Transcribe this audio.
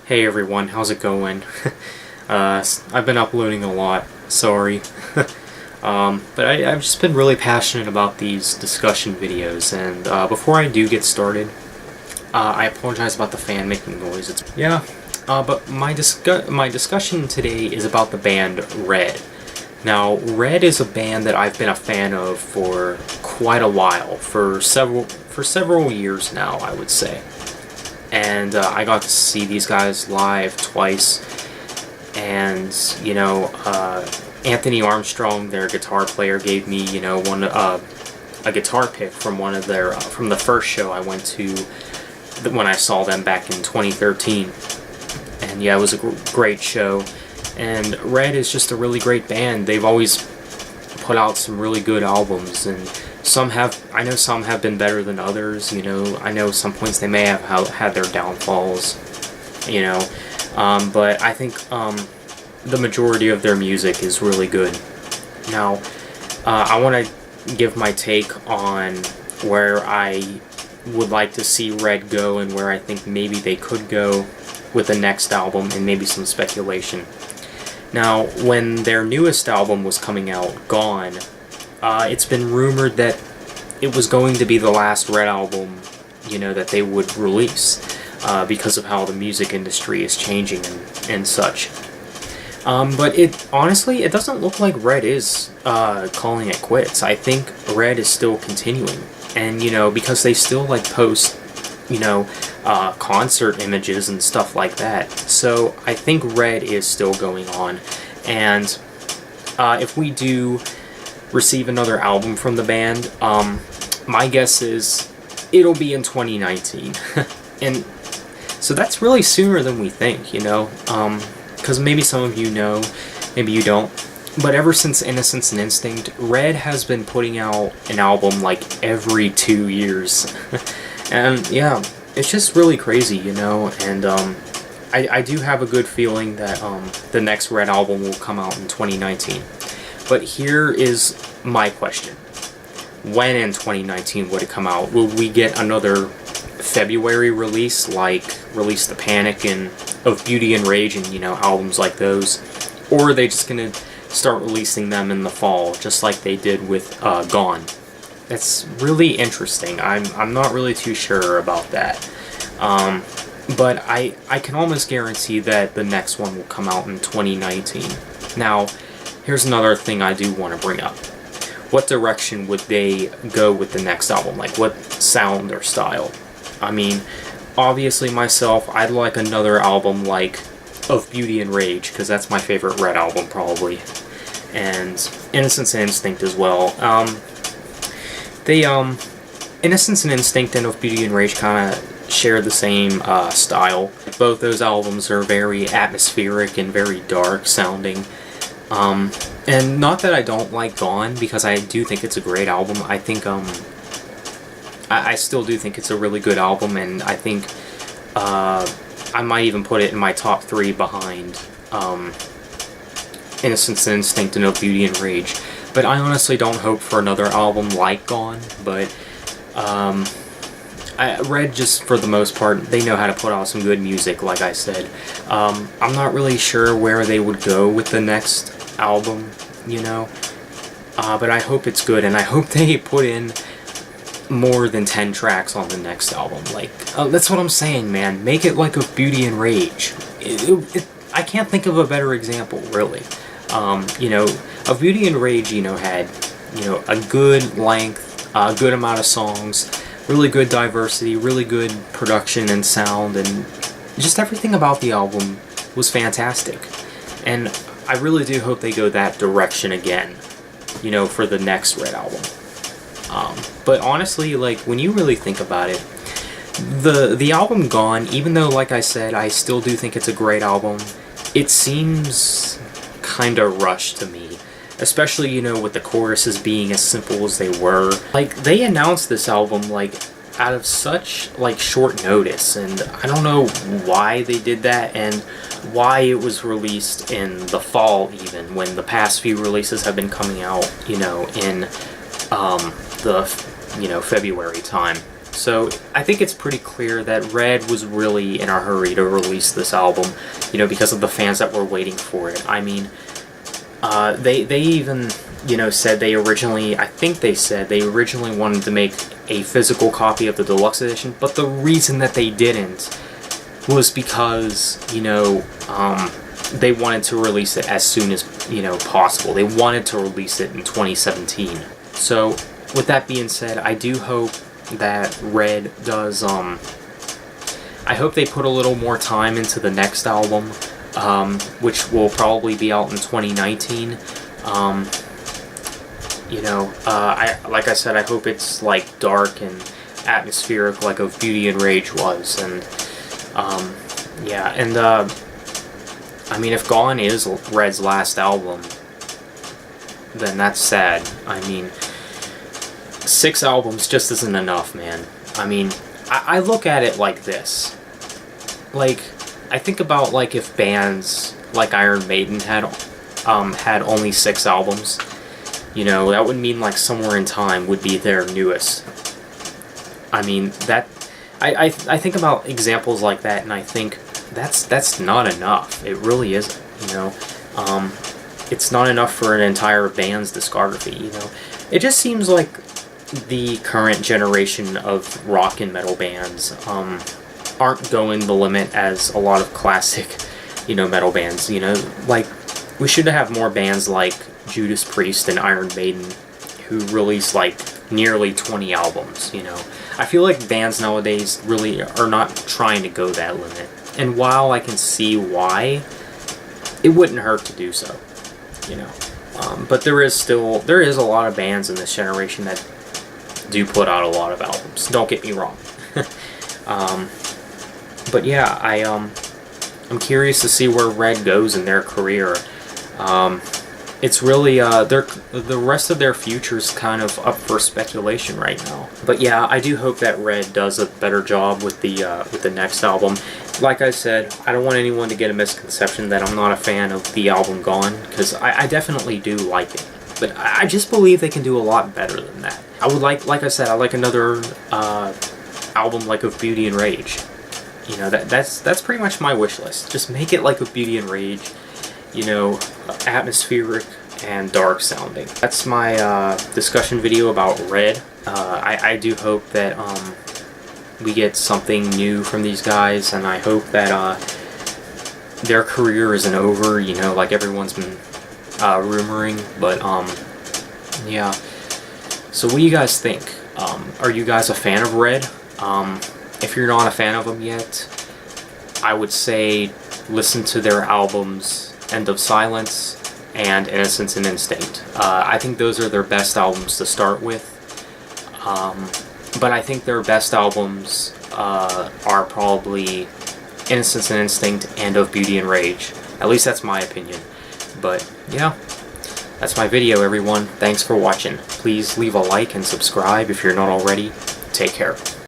Hey everyone, how's it going? I've been uploading a lot, sorry. But I've just been really passionate about these discussion videos, and before I do get started, I apologize about the fan making noise. But my discussion today is about the band Red. Now, Red is a band that I've been a fan of for quite a while, for several years now, I would say. And I got to see these guys live twice, and Anthony Armstrong, their guitar player, gave me a guitar pick from one of their from the first show I went to when I saw them back in 2013. And yeah, it was a great show. And Red is just a really great band. They've always put out some really good albums, and I know some have been better than others. I know some points they may have had their downfalls. But I think the majority of their music is really good. Now, I want to give my take on where I would like to see Red go and where I think maybe they could go with the next album, and maybe some speculation. Now, when their newest album was coming out, Gone, it's been rumored that it was going to be the last Red album, that they would release, because of how the music industry is changing and such. But honestly, it doesn't look like Red is calling it quits. I think Red is still continuing, and because they still post concert images and stuff like that. So I think Red is still going on, and if we do receive another album from the band, my guess is it'll be in 2019. And so that's really sooner than we think, because maybe some of you know, maybe you don't, but ever since Innocence and Instinct, Red has been putting out an album every 2 years. And yeah, it's just really crazy, and I do have a good feeling that the next Red album will come out in 2019. But here is my question. When in 2019 would it come out? Will we get another February release, Release the Panic and Of Beauty and Rage and, albums like those? Or are they just going to start releasing them in the fall, just like they did with Gone? That's really interesting. I'm not really too sure about that. But I can almost guarantee that the next one will come out in 2019. Now, here's another thing I do want to bring up. What direction would they go with the next album? What sound or style? I mean, obviously myself, I'd like another album Of Beauty and Rage, because that's my favorite Red album, probably. And Innocence and Instinct as well. Innocence and Instinct and Of Beauty and Rage kind of share the same style. Both those albums are very atmospheric and very dark sounding. And not that I don't like Gone, because I do think it's a great album. I think, I still do think it's a really good album, and I think, I might even put it in my top 3 behind, Innocence and Instinct and Of Beauty and Rage. But I honestly don't hope for another album like Gone, but, Red, just for the most part, they know how to put out some good music, like I said. I'm not really sure where they would go with the next album, but I hope it's good, and I hope they put in more than 10 tracks on the next album. That's what I'm saying, man. Make it like Of Beauty and Rage. I can't think of a better example, really. Of Beauty and Rage, had, a good length, a good amount of songs, really good diversity, really good production and sound, and just everything about the album was fantastic. And I really do hope they go that direction again, for the next Red album. But honestly, when you really think about it, the album Gone, even though, like I said, I still do think it's a great album, it seems kind of rushed to me. Especially, with the choruses being as simple as they were. They announced this album, out of such, short notice, and I don't know why they did that, and why it was released in the fall, even, when the past few releases have been coming out, in, the, February time. So I think it's pretty clear that Red was really in a hurry to release this album, you know, because of the fans that were waiting for it. I mean, they even, you know, said they originally, I think they said they originally wanted to make a physical copy of the deluxe edition, but the reason that they didn't was because, you know, they wanted to release it as soon as, you know, possible. They wanted to release it in 2017. So, with that being said, I do hope that Red does, I hope they put a little more time into the next album, which will probably be out in 2019. You know, like I said, I hope it's like dark and atmospheric like Of Beauty and Rage was, and yeah, and I mean, if Gone is Red's last album, then that's sad. I mean, 6 albums just isn't enough, man. I mean, I look at it like this. Like, I think about, like, if bands like Iron Maiden had only 6 albums, you know, that would mean, like, Somewhere in Time would be their newest. I mean, that... I think about examples like that, and I think that's not enough. It really isn't, you know. It's not enough for an entire band's discography, you know. It just seems like the current generation of rock and metal bands aren't going the limit as a lot of classic, you know, metal bands, you know. Like, we should have more bands like Judas Priest and Iron Maiden who release, like, nearly 20 albums, you know. I feel like bands nowadays really are not trying to go that limit. And while I can see why, it wouldn't hurt to do so, you know. But there is a lot of bands in this generation that do put out a lot of albums. Don't get me wrong. But yeah, I'm curious to see where Red goes in their career. It's really the rest of their future's kind of up for speculation right now. But yeah, I do hope that Red does a better job with the next album. Like I said, I don't want anyone to get a misconception that I'm not a fan of the album Gone, because I definitely do like it. But I just believe they can do a lot better than that. I would like I said, I like another album like Of Beauty and Rage. You know, that's pretty much my wish list. Just make it like Of Beauty and Rage. You know, atmospheric and dark sounding. That's my discussion video about Red. I do hope that we get something new from these guys, and I hope that their career isn't over, you know, like everyone's been rumoring. But yeah. So what do you guys think? Are you guys a fan of Red? If you're not a fan of them yet, I would say listen to their albums End of Silence and Innocence and Instinct. I think those are their best albums to start with. But I think their best albums are probably Innocence and Instinct and Of Beauty and Rage. At least that's my opinion. But yeah, that's my video, everyone. Thanks for watching. Please leave a like and subscribe if you're not already. Take care.